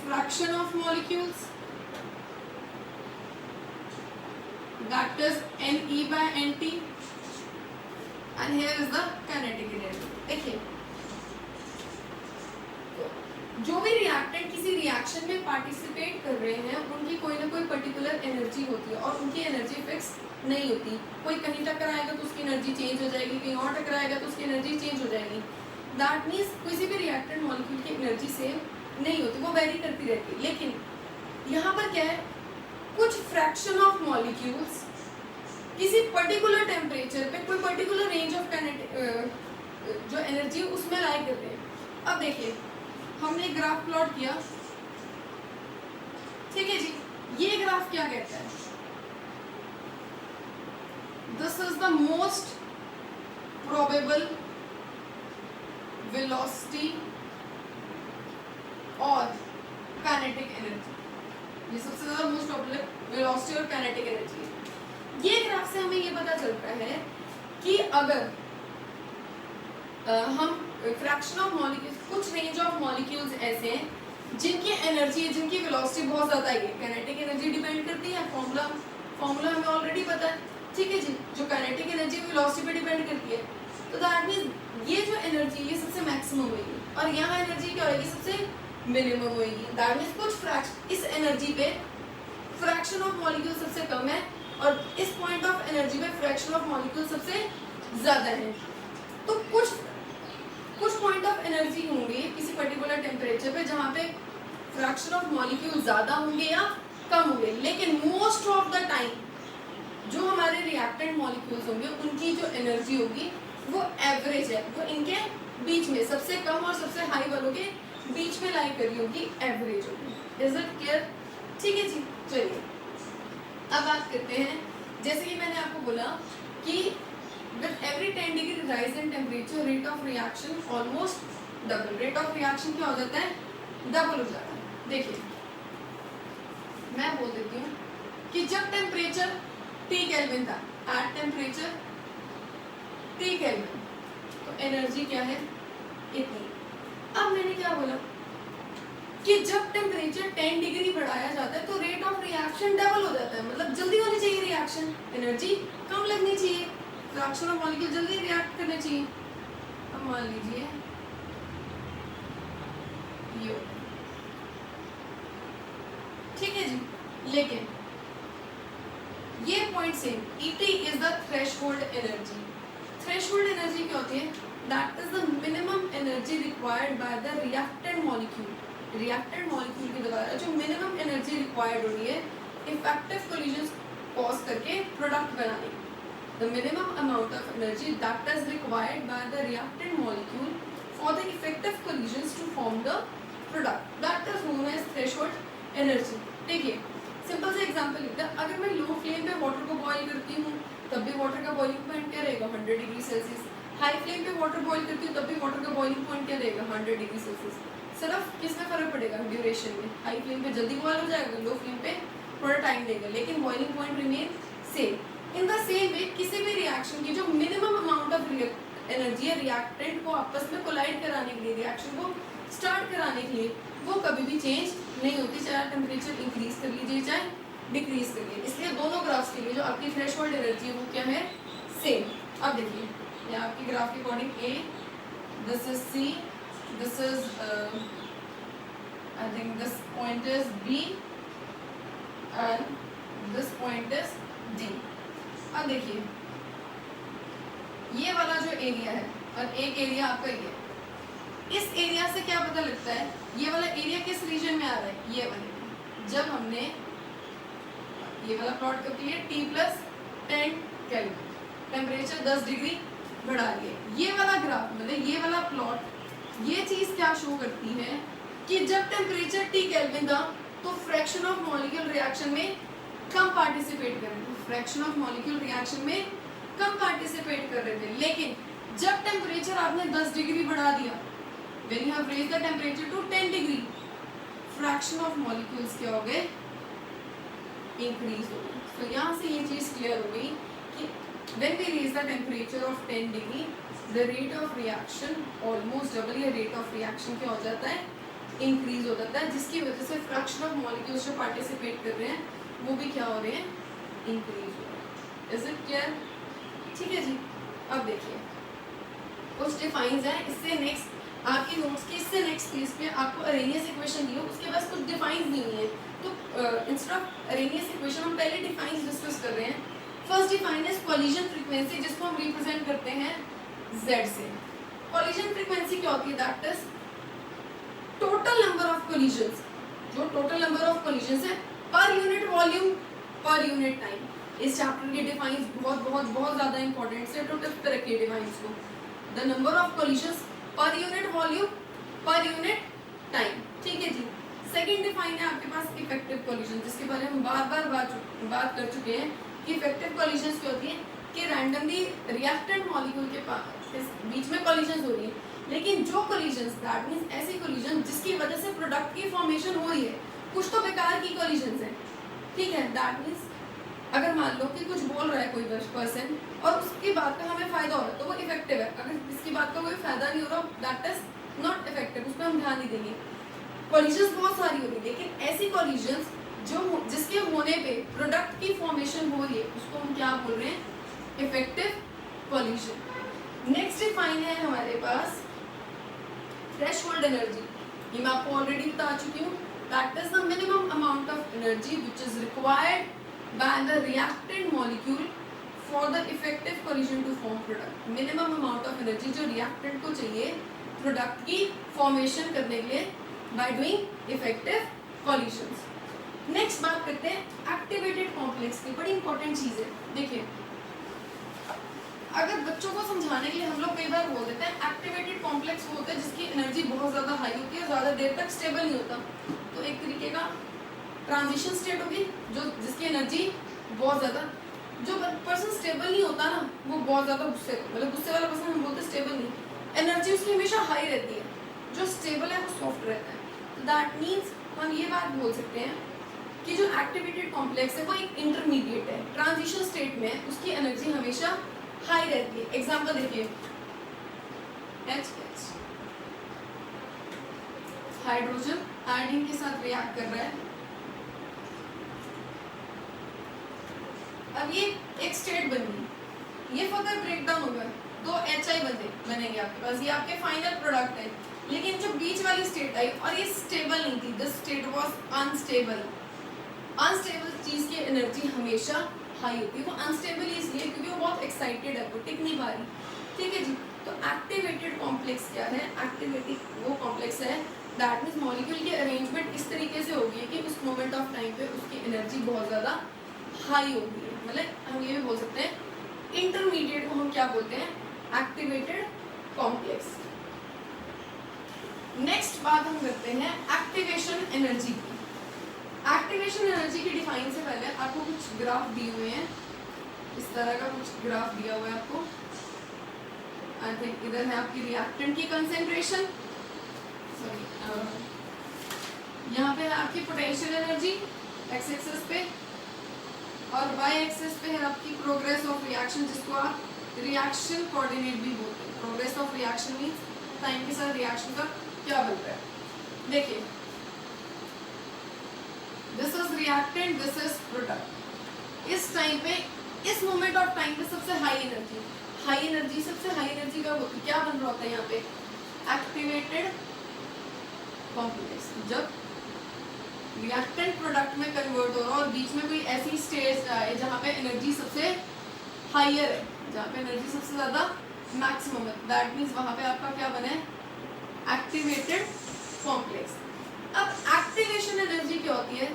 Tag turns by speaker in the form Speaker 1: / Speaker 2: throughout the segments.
Speaker 1: fraction of molecules, that is Ne by Nt, and here is the kinetic energy. देखिए जो भी reactant किसी reaction में participate कर रहे हैं उनकी कोई ना कोई पर्टिकुलर एनर्जी होती है और उनकी एनर्जी फिक्स नहीं होती. कोई कहीं टकराएगा तो उसकी एनर्जी चेंज हो जाएगी, कहीं और टकराएगा तो उसकी एनर्जी चेंज हो जाएगी. दैट मीन्स किसी भी रिएक्टेंट मॉलिक्यूल की एनर्जी सेम नहीं होती, वो वेरी करती रहती है. लेकिन यहाँ पर क्या है, कुछ फ्रैक्शन ऑफ मॉलिक्यूल्स किसी पर्टिकुलर टेम्परेचर पे कोई पर्टिकुलर रेंज ऑफ जो एनर्जी उसमें लाई करते हैं. अब देखिए हमने एक ग्राफ प्लॉट किया, ठीक है जी. ये ग्राफ क्या कहता है, this is the most probable velocity और काइनेटिक एनर्जी. ये सबसे ज्यादा मोस्ट प्रोबेबल वेलोसिटी और काइनेटिक एनर्जी है. ये ग्राफ से हमें ये पता चलता है कि अगर हम फ्रैक्शन ऑफ मॉलिक्यूल्स, कुछ रेंज ऑफ मॉलिक्यूल्स ऐसे हैं जिनकी एनर्जी, जिनकी वेलोसिटी बहुत ज़्यादा है. काइनेटिक एनर्जी डिपेंड करती है, फॉर्मूला हमें ऑलरेडी पता है, ठीक है जी. जो काइनेटिक एनर्जी वेलोसिटी पे डिपेंड करती है, तो दैट मीन्स ये जो एनर्जी ये सबसे मैक्सिमम होगी और यहाँ एनर्जी क्या होगी, सबसे मिनिमम होगी. दैट मीन्स कुछ इस एनर्जी पे फ्रैक्शन ऑफ मॉलिक्यूल सबसे कम है और इस पॉइंट ऑफ एनर्जी पे फ्रैक्शन ऑफ मॉलिक्यूल सबसे ज़्यादा है. तो कुछ पॉइंट ऑफ एनर्जी होंगे किसी पर्टिकुलर टेम्परेचर पे जहाँ पे फ्रैक्शन ऑफ मॉलिक्यूल ज़्यादा होंगे या कम होंगे. लेकिन मोस्ट ऑफ द टाइम जो हमारे रिएक्टेंट मॉलिक्यूल्स होंगे उनकी जो एनर्जी होगी वो एवरेज है, वो इनके बीच में सबसे कम और सबसे हाई वालों के बीच में लाई करी होगी, एवरेज होगी. Is it clear? ठीक है जी. चलिए अब बात करते हैं, जैसे कि मैंने आपको बोला कि with every 10 degree rise in temperature rate of reaction almost double. rate of reaction क्या हो जाता है, डबल हो जाता है. देखिए मैं बोल देती हूँ कि जब टेम्परेचर T केल्विन था, एट टेम्परेचर T केल्विन, तो एनर्जी क्या है, इतनी. अब मैंने क्या बोला कि जब टेम्परेचर 10 डिग्री बढ़ाया जाता है तो रेट ऑफ रिएक्शन डबल हो जाता है. मतलब जल्दी होनी चाहिए रिएक्शन, एनर्जी कम लगनी चाहिए, फ्रैक्शन ऑफ मॉलिक्यूल जल्दी रिएक्ट करने चाहिए. अब मान लीजिए यो, ठीक है जी. लेकिन ये point same, ET is the threshold energy. Threshold energy क्या होती है, that is the minimum energy required by the reactant molecule. Reactant molecule के द्वारा जो मिनिमम एनर्जी रिक्वायर्ड हो रही है इफेक्टिव कोलिजन्स कॉज करके प्रोडक्ट बनाने. The minimum amount of energy that is required by the reactant molecule for the effective collisions to form the product, that is known as threshold energy. देखिए simple से example लेते हैं. अगर मैं low flame पे water को boil करती हूँ तब भी वाटर का बॉइलिंग पॉइंट क्या रहेगा, 100 डिग्री सेल्सियस. हाई फ्लेम पे वाटर बॉईल करती हूँ तब भी वाटर का बॉइलिंग पॉइंट क्या रहेगा, 100 डिग्री सेल्सियस. सिर्फ किसमें फर्क पड़ेगा, ड्यूरेशन में. हाई फ्लेम पे जल्दी बॉयल हो जाएगा, लो फ्लेम पे थोड़ा टाइम लेगा, लेकिन boiling point remain same. In the same way किसी भी रिएक्शन की जो मिनिमम अमाउंट ऑफ एनर्जी है रिएक्टेंट को आपस में कोलाइड कराने के लिए, रिएक्शन को स्टार्ट कराने के लिए, वो कभी भी चेंज नहीं होती, चाहे टेम्परेचर इंक्रीज कर लीजिए चाहे डिक्रीज कर लीजिए. इसलिए दोनों ग्राफ्स के लिए जो आपकी थ्रेशोल्ड एनर्जी है वो क्या है, सेम. अब देखिए ये आपकी ग्राफ के according A, this is C, this is I think this point is B and this point is D. अब देखिए ये वाला जो एरिया है और एक एरिया आपका ये, इस एरिया से क्या पता लगता है, ये वाला एरिया किस रीजन में आ रहा है, ये वाले. जब हमने ये वाला प्लॉट कर दिया T plus 10 kelvin, temperature 10 degree बढ़ा लिए. ये वाला ग्राफ मतलब ये वाला प्लॉट ये चीज क्या शो करती है कि जब टेम्परेचर T केल्विन था तो फ्रैक्शन ऑफ मॉलिक्यूल रिएक्शन में कम पार्टिसिपेट कर रहे थे, फ्रैक्शन ऑफ मॉलिक्यूल रिएक्शन में कम पार्टिसिपेट कर रहे थे. लेकिन जब टेम्परेचर आपने 10 डिग्री बढ़ा दिया, when you have raised the temperature to 10 degree, fraction of molecules क्या हो गए, increase हो गए. तो यहाँ से ये चीज क्लियर हो गई कि when we raise the temperature of 10 degree, the rate of reaction almost double. ये rate of reaction क्या हो जाता है, इंक्रीज हो जाता है, जिसकी वजह से फ्रैक्शन ऑफ मॉलिक्यूल्स जो पार्टिसिपेट कर रहे हैं वो भी क्या हो रहे हैं, इंक्रीज हो रहे हैं। Is it clear? ठीक है जी। अब देखिए कुछ डिफाइंस है, इससे नेक्स्ट आपकी नोट्स के इससे नेक्स्ट पेज पे आपको अरेनियस इक्वेशन दी हो, उसके पास कुछ डिफाइंस नहीं है, तो इंस्टेड ऑफ अरेनियस इक्वेशन हम पहले डिफाइंस डिस्कस कर रहे हैं। First define is collision frequency, जिसको हम रिप्रेजेंट करते हैं Z से। कोलिजन फ्रीक्वेंसी क्या होती है? That is total number of collisions, जो टोटल नंबर ऑफ कोलिजंस है per unit volume per unit time. इस चैप्टर के डिफाइंस बहुत बहुत बहुत ज्यादा इंपॉर्टेंट है, तो टिप पे रखिए डिफाइंस को। The number of collisions per unit volume per unit time. ठीक है जी। सेकंड डिफाइन है आपके पास इफेक्टिव कोलिजन, जिसके बारे में हम बार बात कर चुके हैं कि इफेक्टिव कोलिजंस क्या होती है कि रैंडमली रिएक्टेंट मॉलिक्यूल के बीच में कोलिजंस हो रही है, लेकिन जो कोलिजंस दैट मींस ऐसी कोलिजन जिसकी वजह से प्रोडक्ट की फॉर्मेशन हो रही है, कुछ तो बेकार की कोलिजंस है। ठीक है, दैट मींस अगर मान लो कि कुछ बोल रहा है कोई पर्सन और उसकी बात का हमें फायदा हो रहा है तो वो इफेक्टिव है, अगर किसी बात का कोई फायदा नहीं हो रहा दैट इज नॉट इफेक्टिव, उस पर हम ध्यान नहीं देंगे। कोलिजंस बहुत सारी हो रही है, लेकिन ऐसी कोलिजंस जो जिसके होने पे प्रोडक्ट की फॉर्मेशन हो रही है उसको हम क्या बोल रहे हैं? Effective collision. नेक्स्ट डिफाइन है हमारे पास थ्रेशोल्ड एनर्जी, ये मैं आपको ऑलरेडी बता चुकी हूँ। That is the minimum amount of energy which is required by the reactant molecule for the effective collision to form product। minimum amount of energy जो reactant को चाहिए product की formation करने के लिए by doing effective collisions। next बात करते हैं activated complex की, बड़ी important चीज़ है। देखिए अगर बच्चों को समझाने के लिए हम लोग कई बार बोल देते हैं एक्टिवेटेड कॉम्प्लेक्स वो होता है जिसकी एनर्जी बहुत ज़्यादा हाई होती है, ज़्यादा देर तक स्टेबल नहीं होता, तो एक तरीके का ट्रांजिशन स्टेट होगी जो जिसकी एनर्जी बहुत ज़्यादा, जो पर्सन स्टेबल नहीं होता ना वो बहुत ज़्यादा गुस्से, मतलब गुस्से वाला पर्सन हम बोलते स्टेबल नहीं, एनर्जी उसकी हमेशा हाई रहती है, जो स्टेबल है वो सॉफ्ट रहता है। तो दैट मीन्स हम ये बात बोल सकते हैं कि जो एक्टिवेटेड कॉम्प्लेक्स है वो एक इंटरमीडिएट है, ट्रांजिशन स्टेट में उसकी एनर्जी हमेशा हाई रहती है। एग्जाम्पल देखिए HH हाइड्रोजन आयोडीन के साथ रिएक्ट कर रहा है, अब ये एक स्टेट बन गई, ये फर्दर ब्रेक डाउन होगा, दो HI बनेंगे आपके पास, ये आपके फाइनल प्रोडक्ट है। लेकिन जो बीच वाली स्टेट आई और ये स्टेबल नहीं थी, this state was unstable. Unstable चीज की एनर्जी हमेशा हाई होती है, वो अनस्टेबल इसलिए क्योंकि वो बहुत एक्साइटेड है, वो टिक नहीं पा रही। ठीक है जी। तो एक्टिवेटेड कॉम्प्लेक्स क्या है? एक्टिवेटेड वो कॉम्प्लेक्स है दैट मीन्स मॉलिक्यूल की अरेंजमेंट इस तरीके से होगी कि उस मोमेंट ऑफ टाइम पे उसकी एनर्जी बहुत ज़्यादा हाई होगी, मतलब हम ये भी बोल सकते हैं इंटरमीडिएट को हम क्या बोलते हैं? Activated complex. नेक्स्ट बात हम करते हैं एक्टिवेशन एनर्जी की। एक्टिवेशन एनर्जी की डिफाइन से पहले आपको कुछ ग्राफ दिए हुए हैं, इस तरह का कुछ ग्राफ दिया हुआ है आपको। आई थिंक इधर है आपकी रिएक्टेंट की कंसेंट्रेशन, सॉरी यहाँ पे है आपकी पोटेंशियल एनर्जी एक्स एक्सिस पे, और वाई एक्सिस पे है आपकी प्रोग्रेस ऑफ रिएक्शन, जिसको आप रिएक्शन कोऑर्डिनेट भी बोलते हैं। Progress of reaction means time के साथ रिएक्शन का क्या बन रहा है। देखिए this is reactant, this is product. इस टाइम पे, इस मोमेंट ऑफ टाइम पे सबसे हाई एनर्जी, सबसे हाई एनर्जी का क्या बन रहा होता है यहाँ पे? Activated complex. जब रिएक्टेंट प्रोडक्ट में कन्वर्ट हो रहा है और बीच में कोई ऐसी स्टेज आए जहाँ पे एनर्जी सबसे हाईयर है, जहाँ पे एनर्जी सबसे ज़्यादा मैक्सिमम है, दैट मीन्स वहाँ पे आपका क्या बना है? Activated complex. अब एक्टिवेशन एनर्जी क्या होती है?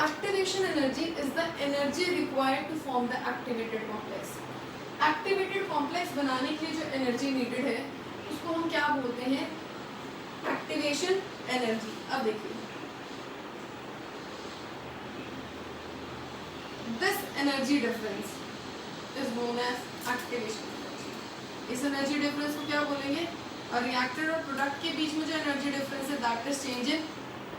Speaker 1: Activation energy is the energy required to form the activated complex. Activated complex बनाने के लिए जो एनर्जी नीडेड है उसको हम क्या बोलते हैं? Activation energy. अब देखिए this energy difference is known as activation energy. इस एनर्जी डिफरेंस को क्या बोलेंगे? और रिएक्टेड और प्रोडक्ट के बीच में जो एनर्जी डिफरेंस है that is change in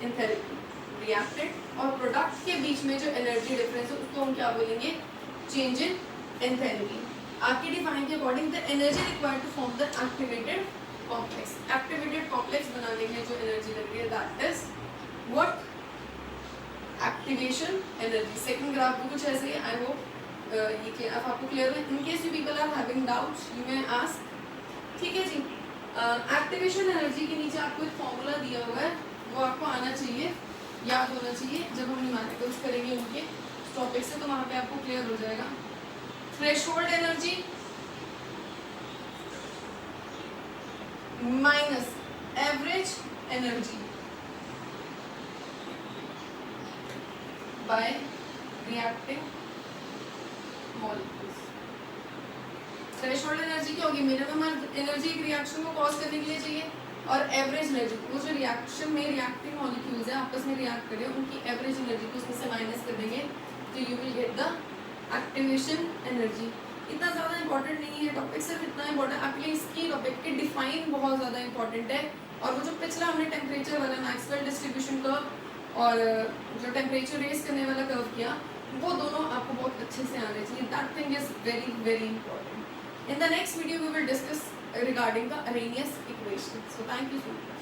Speaker 1: enthalpy. Reacted और प्रोडक्ट के बीच में जो एनर्जी डिफरेंस है उसको हम क्या बोलेंगे? Change in enthalpy. आपकी डिफाइन के according the energy required to form the activated complex, activated complex बनाने के लिए जो एनर्जी लग रही है that is what, activation energy. Second graph भी कुछ ऐसे ही, आई होप ये आपको क्लियर है। In case you people are having doubts you may ask, ठीक है जी। एक्टिवेशन एनर्जी के नीचे आपको एक फॉर्मूला दिया हुआ है, वो आपको आना चाहिए, याद होना चाहिए। जब हम न्यूमेरिकल्स करेंगे उनके टॉपिक से तो वहाँ पे आपको क्लियर हो जाएगा। Threshold energy minus average energy by reacting molecules. Threshold energy क्या होगी, मिनिमम एनर्जी एक रिएक्शन को कॉज करने के लिए चाहिए, और एवरेज एनर्जी वो जो रिएक्शन में रिएक्टिंग मॉलिक्यूल्स है आपस में रिएक्ट करें उनकी एवरेज एनर्जी को उसमें से माइनस कर देंगे तो you will get the activation energy. इतना ज़्यादा इंपॉर्टेंट नहीं है टॉपिक, सिर्फ इतना इंपॉर्टेंट आपके लिए इसकी टॉपिक के डिफाइन बहुत ज़्यादा इंपॉर्टेंट है। और वो जो पिछला हमने टेम्परेचर वाला मैक्सवेल डिस्ट्रीब्यूशन कर्व और जो टेम्परेचर रेस करने वाला कर्व किया, वो दोनों आपको बहुत अच्छे से आने चाहिए। That thing is very very important. In the next video we will discuss regarding the Arrhenius equation. So thank you so much.